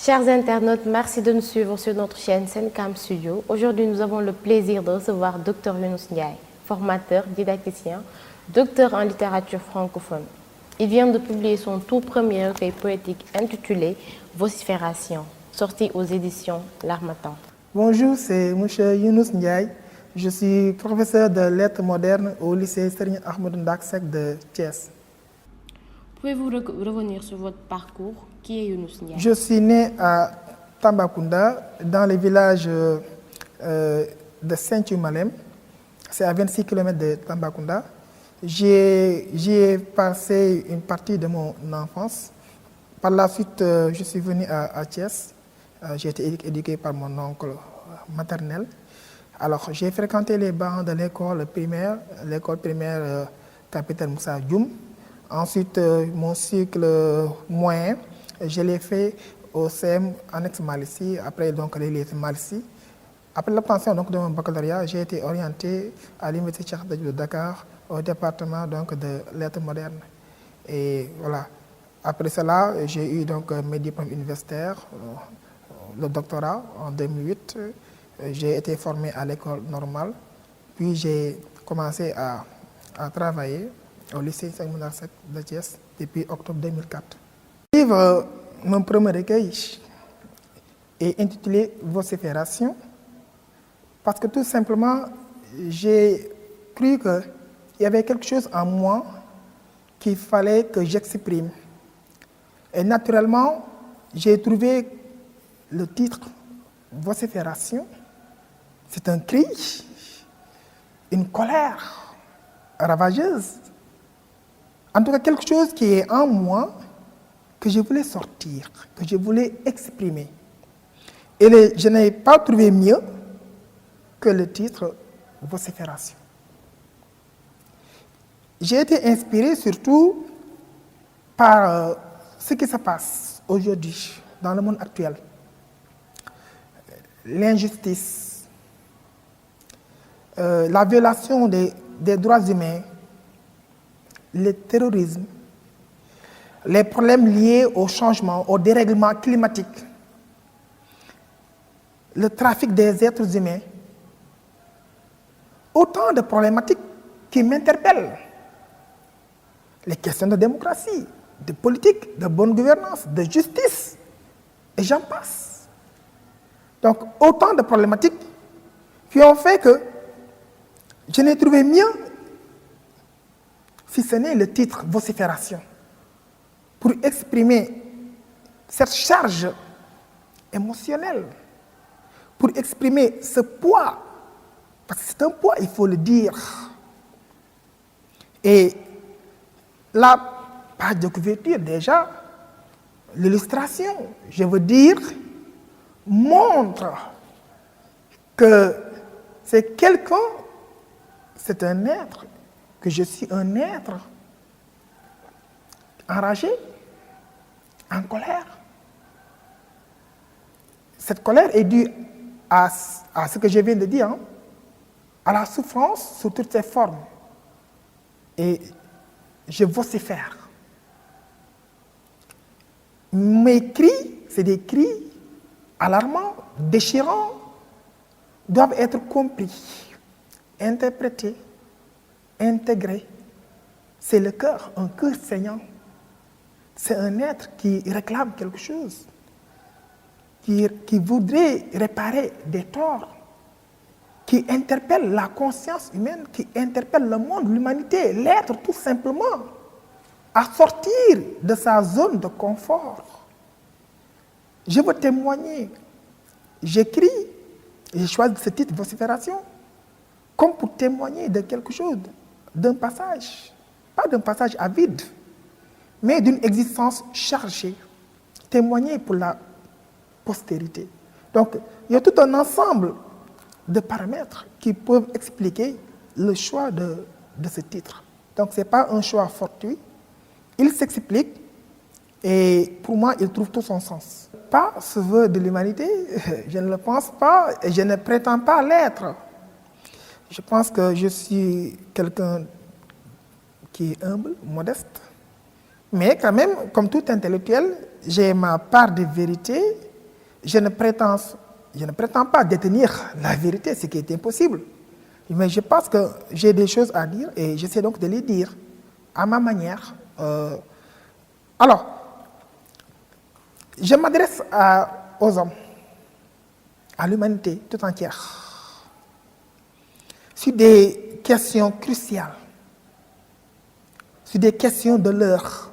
Chers internautes, merci de nous suivre sur notre chaîne Sencam Studio. Aujourd'hui, nous avons le plaisir de recevoir Dr Younous Ndiaye, formateur, didacticien, docteur en littérature francophone. Il vient de publier son tout premier recueil poétique intitulé Vocifération, sorti aux éditions L'Harmattan. Bonjour, c'est M. Younous Ndiaye. Je suis professeur de lettres modernes au lycée Serigne Ahmadou Ndak Seck de Thiès. Pouvez-vous revenir sur votre parcours? Qui est Younous Ndiaye? Je suis né à Tambacounda, dans le village de Saint-Malem. C'est à 26 km de Tambacounda. J'y ai passé une partie de mon enfance. Par la suite, je suis venu à Thiès. J'ai été éduqué par mon oncle maternel. Alors, j'ai fréquenté les bancs de l'école primaire Capitaine Moussa Dioum. Ensuite, mon cycle moyen, je l'ai fait au CM Annexe Malici, après donc les Malici. Après l'obtention de mon baccalauréat, j'ai été orienté à l'Université Cheikh Anta Diop de Dakar, au département donc, de lettres modernes. Et voilà. Après cela, j'ai eu donc mes diplômes universitaires, le doctorat en 2008. J'ai été formé à l'école normale, puis j'ai commencé à travailler au lycée Serigne Ahmadou Ndak Seck de Thiès depuis octobre 2004. Le livre, mon premier recueil, est intitulé Vocifération, parce que tout simplement, j'ai cru qu'il y avait quelque chose en moi qu'il fallait que j'exprime. Et naturellement, j'ai trouvé le titre Vocifération. C'est un cri, une colère ravageuse. En tout cas, quelque chose qui est en moi que je voulais sortir, que je voulais exprimer. Et je n'ai pas trouvé mieux que le titre Vocifération. J'ai été inspiré surtout par ce qui se passe aujourd'hui dans le monde actuel. L'injustice, la violation des droits humains, le terrorisme, les problèmes liés au changement, au dérèglement climatique, le trafic des êtres humains, autant de problématiques qui m'interpellent. Les questions de démocratie, de politique, de bonne gouvernance, de justice, et j'en passe. Donc, autant de problématiques qui ont fait que je n'ai trouvé mieux, si ce n'est le titre Vocifération, pour exprimer cette charge émotionnelle, pour exprimer ce poids, parce que c'est un poids, il faut le dire. Et la page de couverture, déjà, l'illustration, je veux dire, montre que c'est quelqu'un, c'est un être, que je suis un être enragé, en colère. Cette colère est due à ce que je viens de dire, hein, à la souffrance sous toutes ses formes. Et je vocifère. Mes cris, c'est des cris alarmants, déchirants, doivent être compris, interprétés, intégrés. C'est le cœur, un cœur saignant. C'est un être qui réclame quelque chose, qui voudrait réparer des torts, qui interpelle la conscience humaine, qui interpelle le monde, l'humanité, l'être tout simplement, à sortir de sa zone de confort. Je veux témoigner. J'écris, j'ai choisi ce titre Vocifération, comme pour témoigner de quelque chose, d'un passage, pas d'un passage à vide, mais d'une existence chargée, témoigner pour la postérité. Donc, il y a tout un ensemble de paramètres qui peuvent expliquer le choix de ce titre. Donc, ce n'est pas un choix fortuit, il s'explique et pour moi, il trouve tout son sens. Pas sauveur de l'humanité, je ne le pense pas et je ne prétends pas l'être. Je pense que je suis quelqu'un qui est humble, modeste, mais quand même, comme tout intellectuel, j'ai ma part de vérité je ne prétends pas détenir la vérité, ce qui est impossible. Mais je pense que j'ai des choses à dire et j'essaie donc de les dire à ma manière. Alors, je m'adresse aux hommes, à l'humanité tout entière, sur des questions cruciales, sur des questions de l'heure.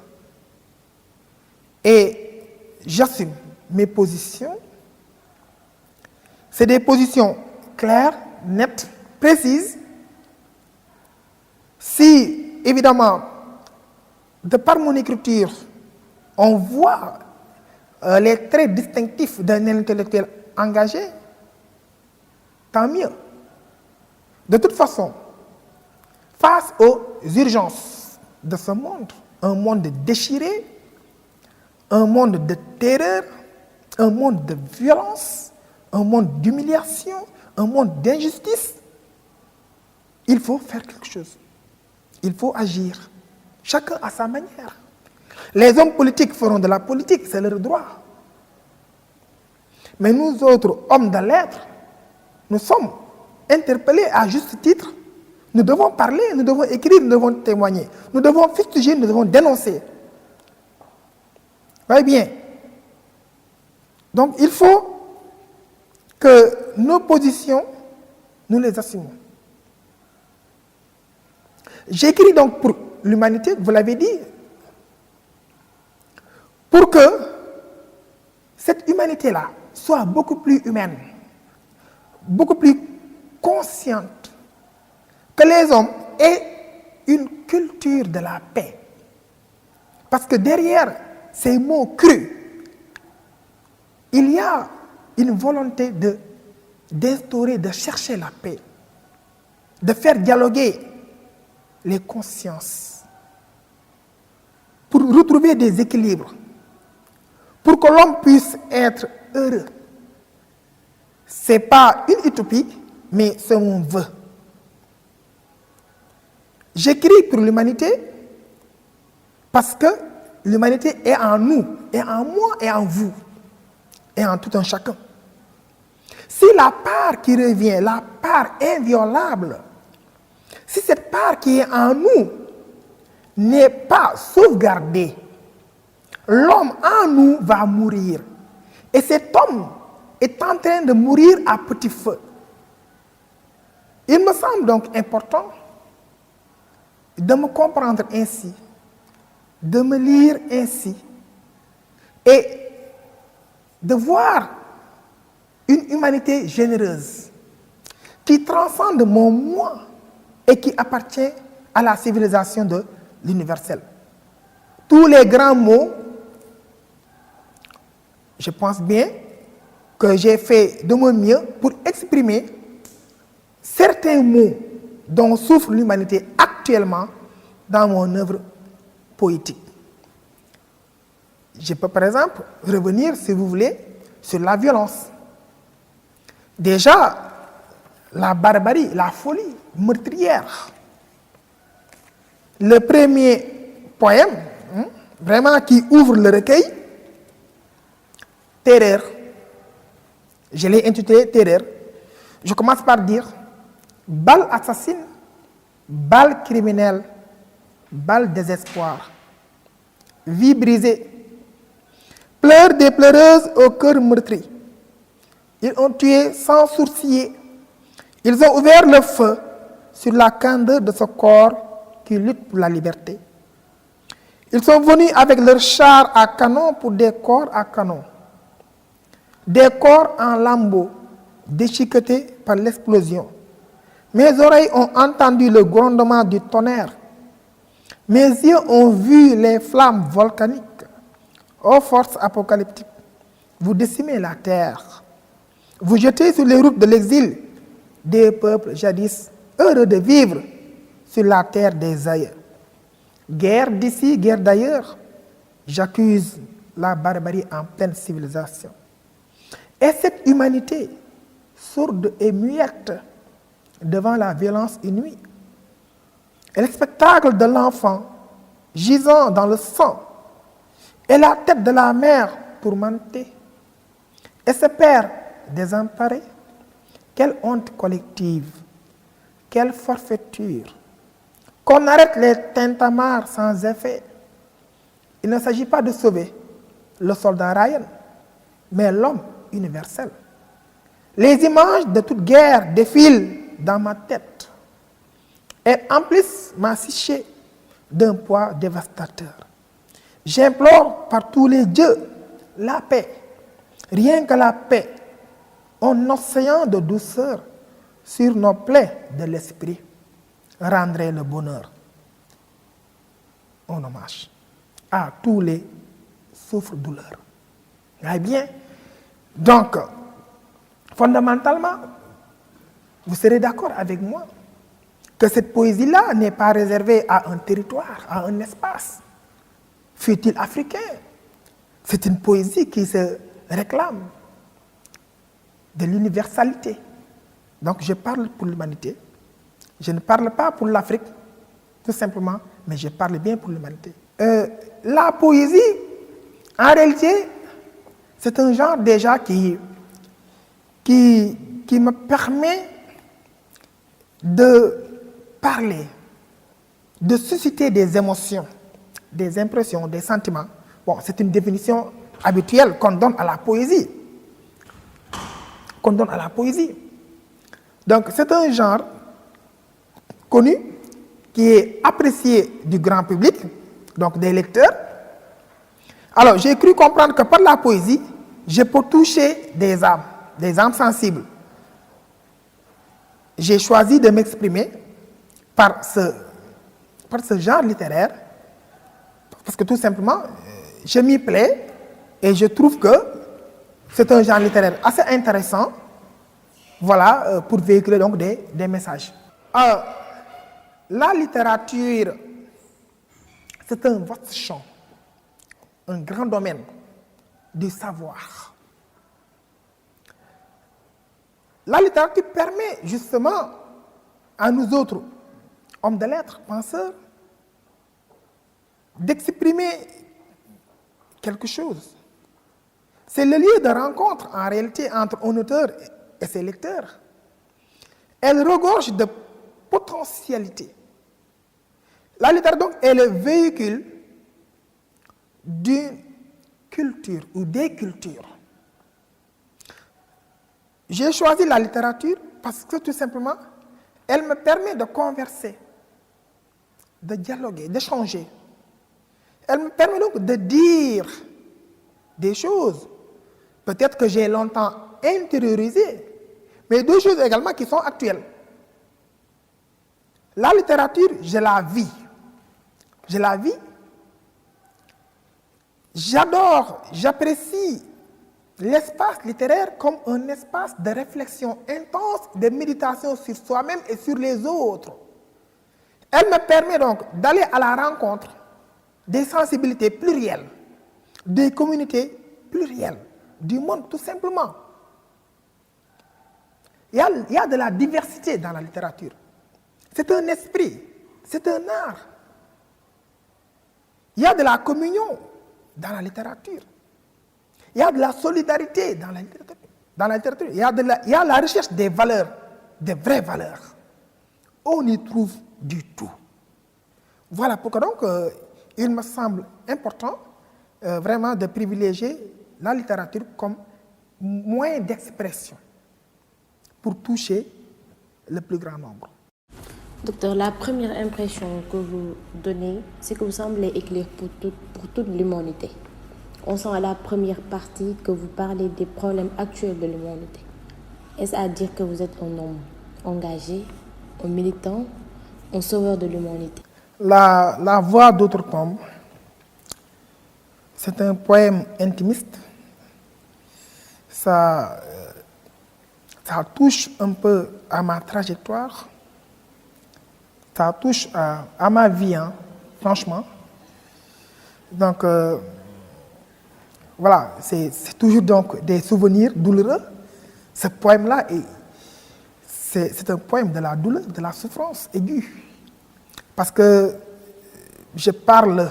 Et j'assume mes positions. C'est des positions claires, nettes, précises. Si, évidemment, de par mon écriture, on voit les traits distinctifs d'un intellectuel engagé, tant mieux. De toute façon, face aux urgences de ce monde, un monde déchiré, un monde de terreur, un monde de violence, un monde d'humiliation, un monde d'injustice, il faut faire quelque chose. Il faut agir. Chacun à sa manière. Les hommes politiques feront de la politique, c'est leur droit. Mais nous autres, hommes de lettres, nous sommes interpellés à juste titre. Nous devons parler, nous devons écrire, nous devons témoigner. Nous devons fustiger, nous devons dénoncer. Voyez bien. Donc il faut que nos positions, nous les assumons. J'écris donc pour l'humanité, vous l'avez dit, pour que cette humanité-là soit beaucoup plus humaine, beaucoup plus consciente, que les hommes aient une culture de la paix. Parce que derrière ces mots crus, il y a une volonté d'instaurer, de chercher la paix, de faire dialoguer les consciences, pour retrouver des équilibres, pour que l'homme puisse être heureux. Ce n'est pas une utopie, mais c'est mon vœu. J'écris pour l'humanité parce que l'humanité est en nous, est en moi et en vous, et en tout un chacun. Si la part qui revient, la part inviolable, si cette part qui est en nous n'est pas sauvegardée, l'homme en nous va mourir. Et cet homme est en train de mourir à petit feu. Il me semble donc important de me comprendre ainsi, de me lire ainsi, et de voir une humanité généreuse qui transcende mon moi et qui appartient à la civilisation de l'universel. Tous les grands mots, je pense bien que j'ai fait de mon mieux pour exprimer certains mots dont souffre l'humanité actuellement dans mon œuvre poétique. Je peux par exemple revenir, si vous voulez, sur la violence. Déjà, la barbarie, la folie meurtrière. Le premier poème, vraiment qui ouvre le recueil, Terreur. Je l'ai intitulé Terreur. Je commence par dire: balle assassine, balle criminelle, balle désespoir, vie brisée, pleurs des pleureuses au cœur meurtri. Ils ont tué sans sourciller. Ils ont ouvert le feu sur la candeur de ce corps qui lutte pour la liberté. Ils sont venus avec leurs chars à canon pour des corps à canon. Des corps en lambeaux, déchiquetés par l'explosion. Mes oreilles ont entendu le grondement du tonnerre. Mes yeux ont vu les flammes volcaniques. Ô forces apocalyptiques, vous décimez la terre. Vous jetez sur les routes de l'exil des peuples jadis heureux de vivre sur la terre des aïeux. Guerre d'ici, guerre d'ailleurs, j'accuse la barbarie en pleine civilisation. Et cette humanité, sourde et muette devant la violence inouïe, et le spectacle de l'enfant gisant dans le sang, et la tête de la mère tourmentée, et se perd désemparé. Quelle honte collective, quelle forfaiture. Qu'on arrête les tintamarres sans effet. Il ne s'agit pas de sauver le soldat Ryan, mais l'homme universel. Les images de toute guerre défilent dans ma tête et emplissent ma psyché d'un poids dévastateur. J'implore par tous les dieux la paix, rien que la paix, un océan de douceur sur nos plaies de l'esprit rendrait le bonheur. Un hommage à tous les souffres-douleurs. Eh bien, donc, fondamentalement, vous serez d'accord avec moi que cette poésie-là n'est pas réservée à un territoire, à un espace, fût-il africain. C'est une poésie qui se réclame de l'universalité. Donc je parle pour l'humanité. Je ne parle pas pour l'Afrique, tout simplement, mais je parle bien pour l'humanité. La poésie, en réalité, c'est un genre déjà qui me permet de parler, de susciter des émotions, des impressions, des sentiments. Bon, c'est une définition habituelle qu'on donne à la poésie. Donc, c'est un genre connu qui est apprécié du grand public, donc des lecteurs. Alors, j'ai cru comprendre que par la poésie, je peux toucher des âmes sensibles. J'ai choisi de m'exprimer par ce genre littéraire, parce que tout simplement, je m'y plais et je trouve que c'est un genre littéraire assez intéressant, voilà, pour véhiculer donc des messages. Alors, la littérature, c'est un vaste champ, un grand domaine du savoir. La littérature permet justement à nous autres, hommes de lettres, penseurs, d'exprimer quelque chose. C'est le lieu de rencontre en réalité entre un auteur et ses lecteurs. Elle regorge de potentialités. La littérature donc est le véhicule d'une culture ou des cultures. J'ai choisi la littérature parce que tout simplement, elle me permet de converser, de dialoguer, d'échanger. Elle me permet donc de dire des choses, peut-être que j'ai longtemps intériorisées, mais deux choses également qui sont actuelles. La littérature, je la vis. J'adore, j'apprécie l'espace littéraire comme un espace de réflexion intense, de méditation sur soi-même et sur les autres. Elle me permet donc d'aller à la rencontre des sensibilités plurielles, des communautés plurielles, du monde tout simplement. Il y a de la diversité dans la littérature. C'est un esprit, c'est un art. Il y a de la communion dans la littérature. Il y a de la solidarité dans la littérature. Il y a la recherche des valeurs, des vraies valeurs. On y trouve du tout. Voilà pourquoi donc il me semble important vraiment de privilégier la littérature comme moyen d'expression pour toucher le plus grand nombre. Docteur, la première impression que vous donnez, c'est que vous semblez éclair pour toute l'humanité. On sent à la première partie que vous parlez des problèmes actuels de l'humanité. Est-ce à dire que vous êtes un homme engagé, un militant, un sauveur de l'humanité? La voix d'outre-tombe, c'est un poème intimiste. Ça touche un peu à ma trajectoire. Ça touche à ma vie, hein, franchement. Donc, voilà, c'est toujours donc des souvenirs douloureux. Ce poème-là, c'est un poème de la douleur, de la souffrance aiguë. Parce que je parle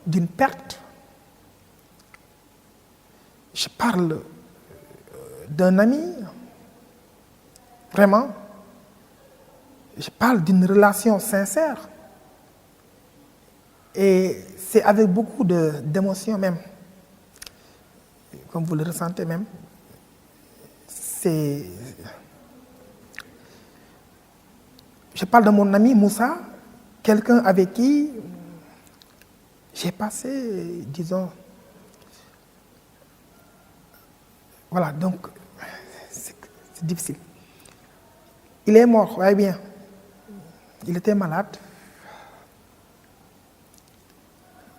d'une perte. Je parle d'un ami, vraiment. Je parle d'une relation sincère. Et c'est avec beaucoup d'émotion même, comme vous le ressentez même. Je parle de mon ami Moussa, quelqu'un avec qui j'ai passé, disons, voilà, donc c'est difficile. Il est mort, voyez bien. Il était malade.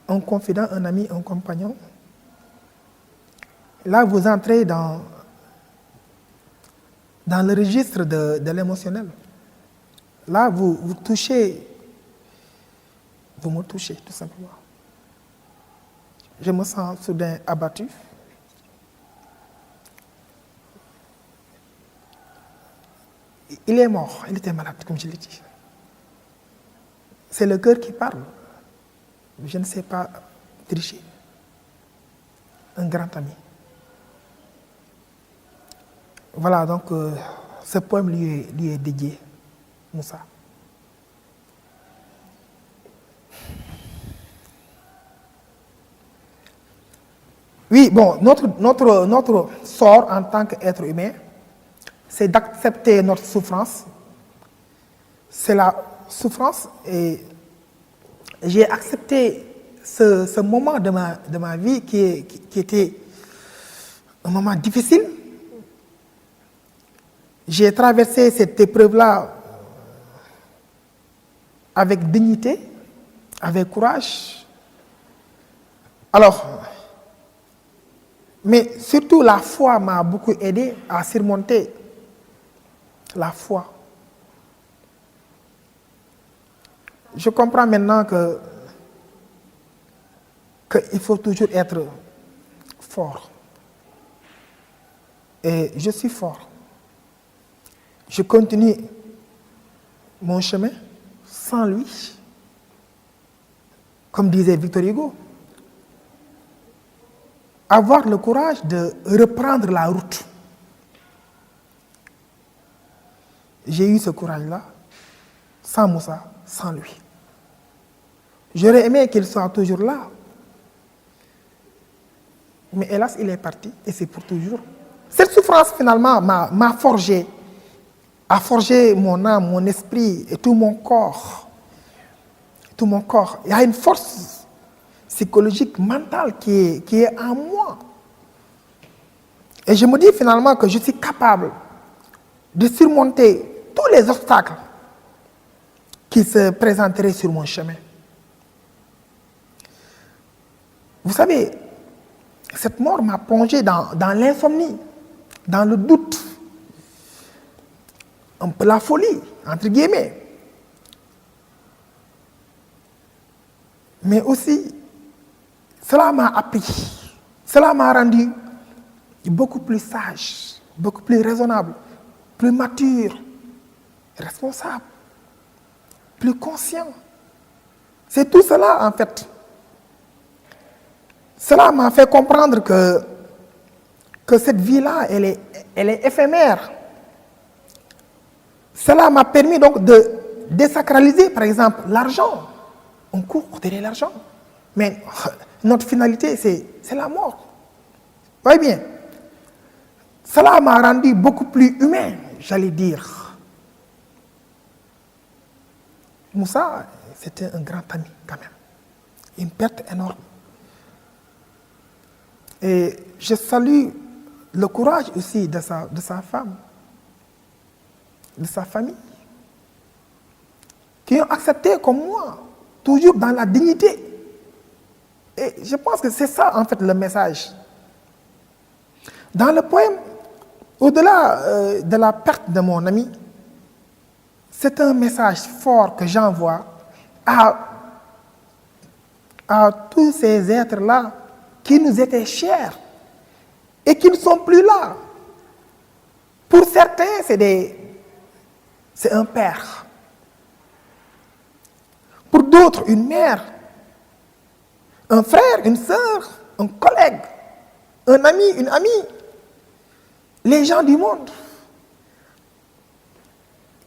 Un confident, un ami, un compagnon. Là, vous entrez dans le registre de l'émotionnel. Là, vous touchez, vous me touchez tout simplement. Je me sens soudain abattu. Il est mort, il était malade, comme je l'ai dit. C'est le cœur qui parle. Je ne sais pas tricher. Un grand ami. Voilà, donc ce poème lui est dédié, Moussa. Oui, bon, notre sort en tant qu'être humain, c'est d'accepter notre souffrance. C'est la souffrance et j'ai accepté ce moment de ma vie qui était un moment difficile. J'ai traversé cette épreuve-là avec dignité, avec courage. Alors, mais surtout la foi m'a beaucoup aidé à surmonter la foi. Je comprends maintenant qu'il faut toujours être fort. Et je suis fort. Je continue mon chemin sans lui. Comme disait Victor Hugo, avoir le courage de reprendre la route. J'ai eu ce courage-là, sans Moussa, sans lui. J'aurais aimé qu'il soit toujours là. Mais hélas, il est parti et c'est pour toujours. Cette souffrance, finalement, m'a forgé, a forgé mon âme, mon esprit et tout mon corps. Tout mon corps. Il y a une force psychologique, mentale qui est en moi. Et je me dis finalement que je suis capable de surmonter tous les obstacles qui se présenteraient sur mon chemin. Vous savez, cette mort m'a plongé dans l'insomnie, dans le doute, un peu la folie, entre guillemets. Mais aussi, cela m'a appris, cela m'a rendu beaucoup plus sage, beaucoup plus raisonnable, plus mature, responsable, plus conscient. C'est tout cela en fait. Cela m'a fait comprendre que cette vie-là, elle est éphémère. Cela m'a permis donc de désacraliser, par exemple, l'argent. On court derrière l'argent. Mais notre finalité, c'est la mort. Vous voyez bien. Cela m'a rendu beaucoup plus humain, j'allais dire. Moussa, c'était un grand ami quand même. Une perte énorme. Et je salue le courage aussi de sa femme, de sa famille, qui ont accepté comme moi, toujours dans la dignité. Et je pense que c'est ça en fait le message. Dans le poème, au-delà de la perte de mon ami, c'est un message fort que j'envoie à tous ces êtres-là qui nous étaient chers et qui ne sont plus là. Pour certains, c'est un père. Pour d'autres, une mère, un frère, une sœur, un collègue, un ami, une amie. les gens du monde.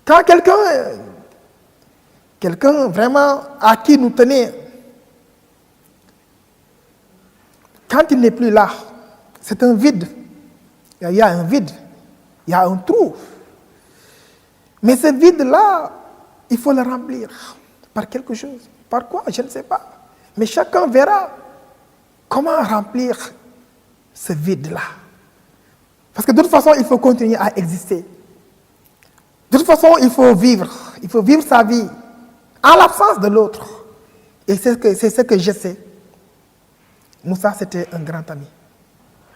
Quand quelqu'un vraiment à qui nous tenait, quand il n'est plus là, c'est un vide. Il y a un vide, il y a un trou. Mais ce vide-là, il faut le remplir par quelque chose. Par quoi? Je ne sais pas. Mais chacun verra comment remplir ce vide-là. Parce que de toute façon, il faut continuer à exister. De toute façon, il faut vivre sa vie en l'absence de l'autre. Et c'est ce que je sais. Moussa, c'était un grand ami.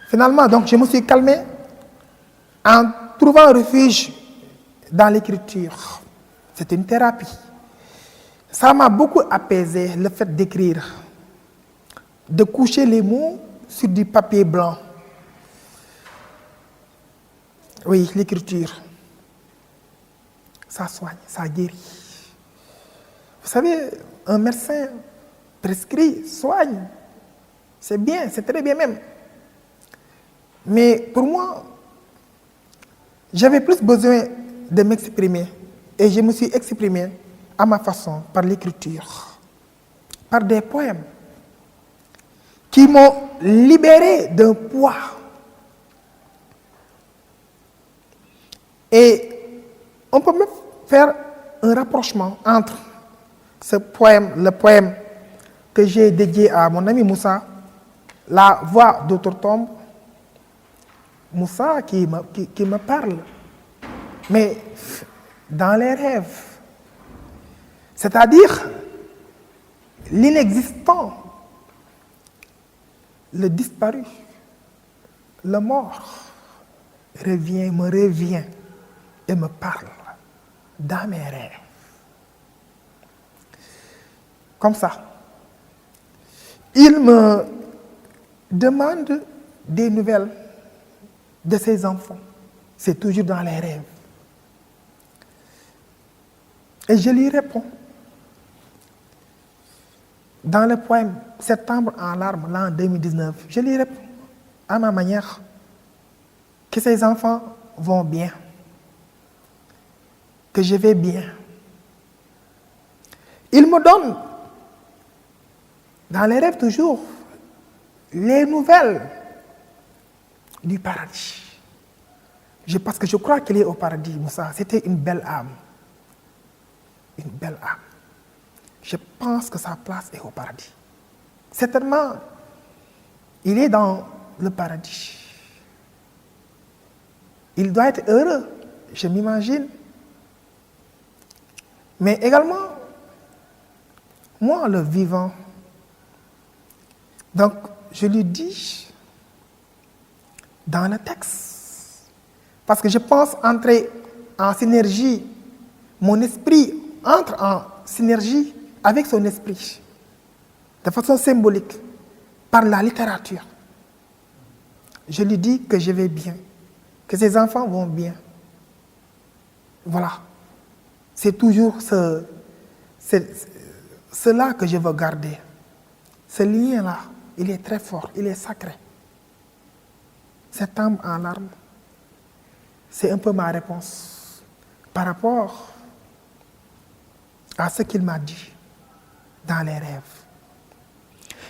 Finalement, donc, je me suis calmé en trouvant un refuge dans l'écriture. C'était une thérapie. Ça m'a beaucoup apaisé, le fait d'écrire, de coucher les mots sur du papier blanc. Oui, l'écriture, ça soigne, ça guérit. Vous savez, un médecin prescrit, soigne. C'est bien, c'est très bien même. Mais pour moi, j'avais plus besoin de m'exprimer. Et je me suis exprimé à ma façon, par l'écriture, par des poèmes qui m'ont libéré d'un poids. Et on peut même faire un rapprochement entre ce poème, le poème que j'ai dédié à mon ami Moussa, La voix d'outre-tombe, Moussa qui me parle, mais dans les rêves. C'est-à-dire l'inexistant, le disparu, le mort me revient et me parle dans mes rêves. Comme ça. Il me demande des nouvelles de ses enfants. C'est toujours dans les rêves. Et je lui réponds. Dans le poème Septembre en larmes, l'an 2019, je lui réponds à ma manière que ses enfants vont bien, que je vais bien. Il me donne, dans les rêves toujours, les nouvelles du paradis. Parce que je crois qu'il est au paradis, Moussa. C'était une belle âme. Une belle âme. Je pense que sa place est au paradis. Certainement, il est dans le paradis. Il doit être heureux, je m'imagine. Mais également, moi, le vivant. Donc, je lui dis, dans le texte, parce que je pense entrer en synergie, mon esprit entre en synergie avec son esprit, de façon symbolique, par la littérature. Je lui dis que je vais bien, que ses enfants vont bien. Voilà. C'est toujours cela que je veux garder. Ce lien-là, il est très fort, il est sacré. Cette âme en larmes, c'est un peu ma réponse par rapport à ce qu'il m'a dit dans les rêves.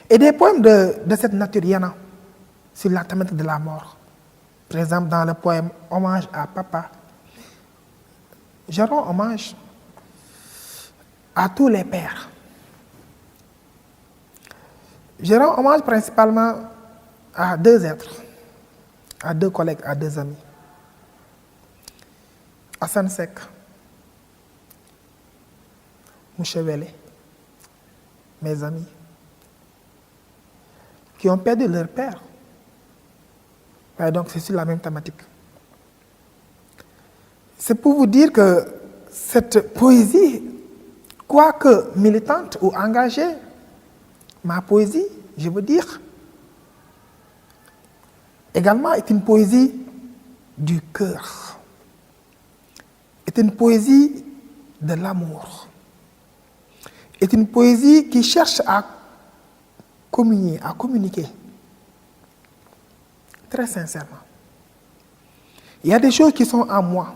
Et des poèmes de cette nature, il y en a sur la thématique de la mort. Par exemple, dans le poème Hommage à Papa, je rends hommage à tous les pères. Je rends hommage principalement à deux êtres, à deux collègues, à deux amis. Hassan Sek, Mouchevele, mes amis, qui ont perdu leur père. Et donc, c'est sur la même thématique. C'est pour vous dire que cette poésie, quoique militante ou engagée, ma poésie, je veux dire, également est une poésie du cœur, est une poésie de l'amour, est une poésie qui cherche à communiquer, très sincèrement. Il y a des choses qui sont en moi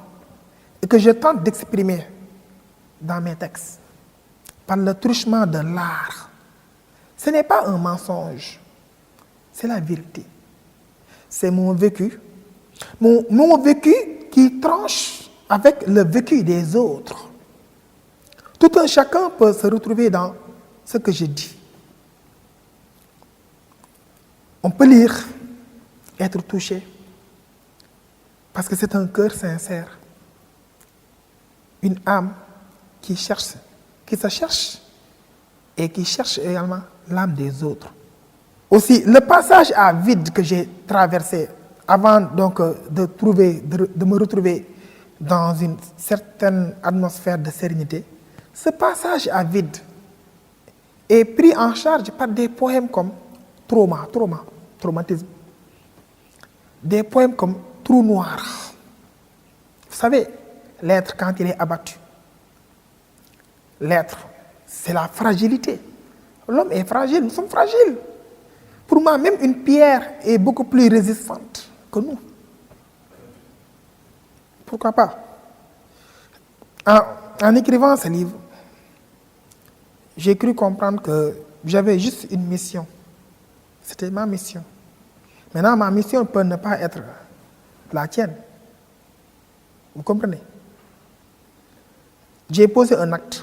et que je tente d'exprimer dans mes textes par le truchement de l'art. Ce n'est pas un mensonge, c'est la vérité. C'est mon vécu. Mon vécu qui tranche avec le vécu des autres. Tout un chacun peut se retrouver dans ce que je dis. On peut lire, être touché, parce que c'est un cœur sincère, une âme qui se cherche et qui cherche également l'âme des autres. Aussi, le passage à vide que j'ai traversé avant donc de me retrouver dans une certaine atmosphère de sérénité, ce passage à vide est pris en charge par des poèmes comme traumatisme, des poèmes comme Trou noir. Vous savez, l'être quand il est abattu, l'être, c'est la fragilité. L'homme est fragile, nous sommes fragiles. Pour moi, même une pierre est beaucoup plus résistante que nous. Pourquoi pas? En écrivant ce livre, j'ai cru comprendre que j'avais juste une mission. C'était ma mission. Maintenant, ma mission peut ne pas être la tienne. Vous comprenez? J'ai posé un acte.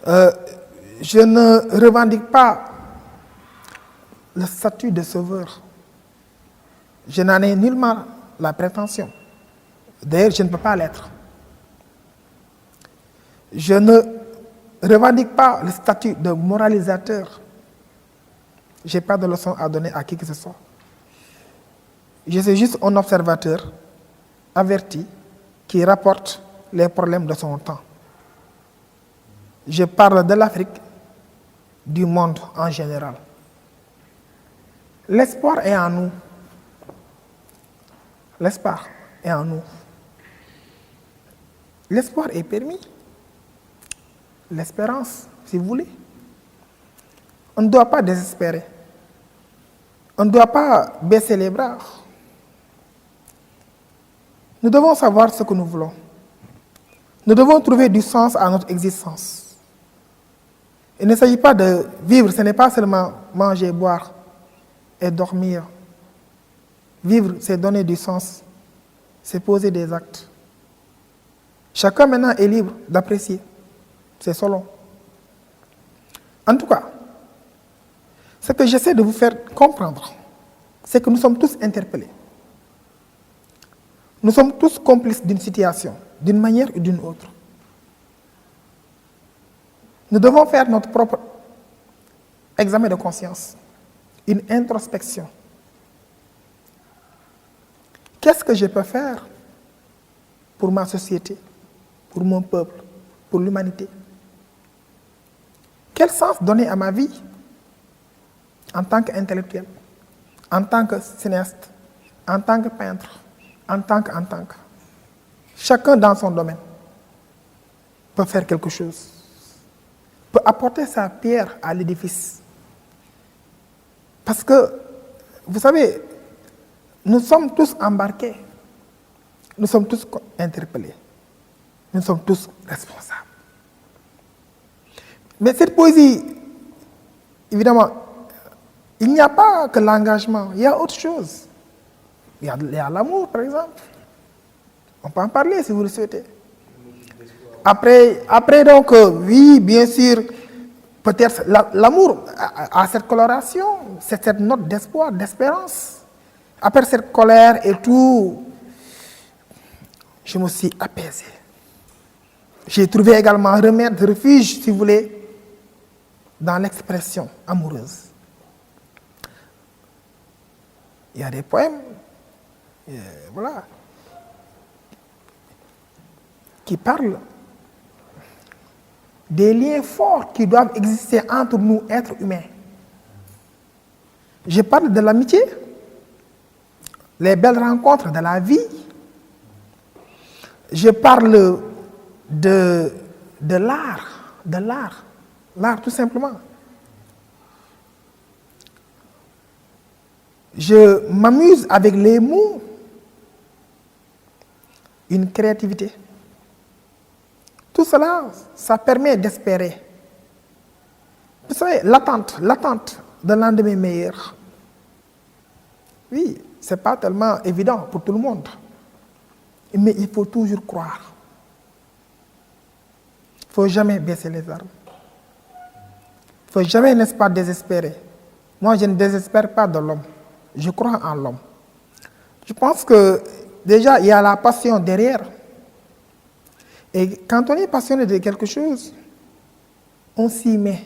Je ne revendique pas le statut de sauveur. Je n'en ai nullement la prétention. D'ailleurs, je ne peux pas l'être. Je ne revendique pas le statut de moralisateur. Je n'ai pas de leçon à donner à qui que ce soit. Je suis juste un observateur averti qui rapporte les problèmes de son temps. Je parle de l'Afrique, du monde en général. L'espoir est en nous. L'espoir est en nous. L'espoir est permis. L'espérance, si vous voulez. On ne doit pas désespérer. On ne doit pas baisser les bras. Nous devons savoir ce que nous voulons. Nous devons trouver du sens à notre existence. Il ne s'agit pas de vivre, ce n'est pas seulement manger, boire et dormir. Vivre, c'est donner du sens, c'est poser des actes. Chacun maintenant est libre d'apprécier. C'est selon. En tout cas, ce que j'essaie de vous faire comprendre, c'est que nous sommes tous interpellés. Nous sommes tous complices d'une situation, d'une manière ou d'une autre. Nous devons faire notre propre examen de conscience, une introspection. Qu'est-ce que je peux faire pour ma société, pour mon peuple, pour l'humanité? Quel sens donner à ma vie en tant qu'intellectuel, en tant que cinéaste, en tant que peintre, en tant que. Chacun dans son domaine peut faire quelque chose, peut apporter sa pierre à l'édifice. Parce que, vous savez, nous sommes tous embarqués, nous sommes tous interpellés, nous sommes tous responsables. Mais cette poésie, évidemment, il n'y a pas que l'engagement, il y a autre chose. Il y a l'amour, par exemple. On peut en parler si vous le souhaitez. Après donc, oui, bien sûr, peut-être l'amour a cette coloration, c'est cette note d'espoir, d'espérance. Après cette colère et tout, je me suis apaisé. J'ai trouvé également remède, refuge, si vous voulez, dans l'expression amoureuse. Il y a des poèmes, voilà, qui parlent des liens forts qui doivent exister entre nous, êtres humains. Je parle de l'amitié, les belles rencontres de la vie. Je parle de l'art tout simplement. Je m'amuse avec les mots. une créativité. Tout cela, ça permet d'espérer. Vous savez, l'attente d'un lendemain meilleur. Oui, ce n'est pas tellement évident pour tout le monde. Mais il faut toujours croire. Il ne faut jamais baisser les armes. Il ne faut jamais, n'est-ce pas, désespérer. Moi, je ne désespère pas de l'homme. Je crois en l'homme. Je pense que déjà, il y a la passion derrière. Et quand on est passionné de quelque chose, on s'y met.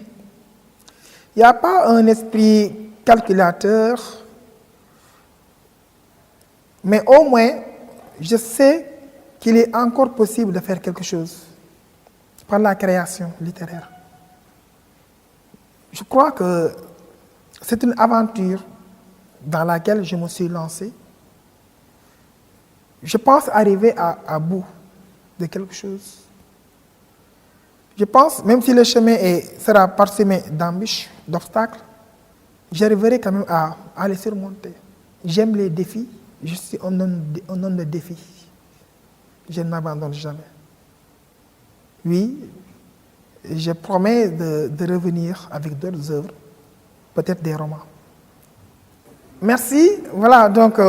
Il n'y a pas un esprit calculateur, mais au moins, je sais qu'il est encore possible de faire quelque chose par la création littéraire. Je crois que c'est une aventure dans laquelle je me suis lancé. Je pense arriver à bout de quelque chose. Je pense, même si le chemin sera parsemé d'embûches, d'obstacles, j'arriverai quand même à les surmonter. J'aime les défis, je suis un homme de défis. Je ne m'abandonne jamais. Oui, je promets de revenir avec d'autres œuvres, peut-être des romans. Merci. Voilà, donc,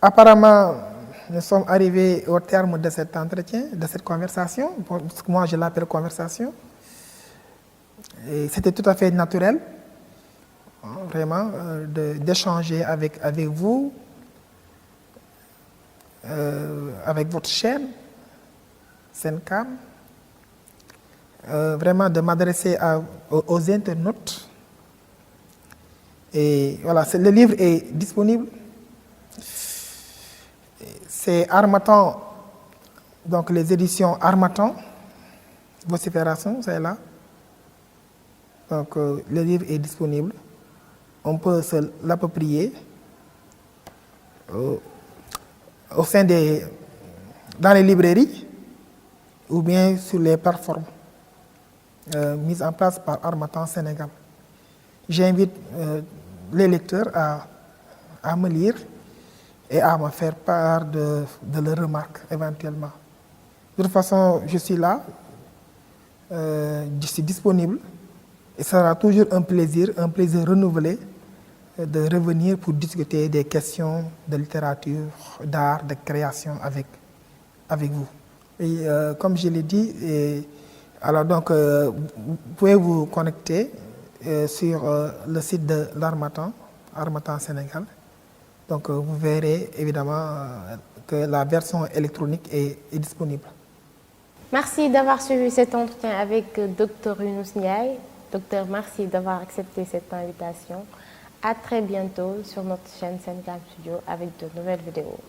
apparemment, nous sommes arrivés au terme de cet entretien, de cette conversation. Parce que moi, je l'appelle conversation. Et c'était tout à fait naturel, vraiment, d'échanger avec vous, avec votre chaîne, Sencam, vraiment de m'adresser aux internautes. Et voilà, le livre est disponible. C'est Harmattan, donc les éditions Harmattan, vocifération, c'est là. Donc le livre est disponible. On peut se l'approprier au sein dans les librairies ou bien sur les plateformes mises en place par Harmattan Sénégal. J'invite les lecteurs à me lire et à me faire part de leurs remarques éventuellement. De toute façon, je suis là, je suis disponible et ce sera toujours un plaisir renouvelé de revenir pour discuter des questions de littérature, d'art, de création avec vous. Et comme je l'ai dit, alors donc, vous pouvez vous connecter sur le site de l'Harmattan, Harmattan Sénégal. Donc vous verrez évidemment que la version électronique est disponible. Merci d'avoir suivi cet entretien avec Dr Younous Ndiaye. Docteur, merci d'avoir accepté cette invitation. À très bientôt sur notre chaîne Sencam Studio avec de nouvelles vidéos.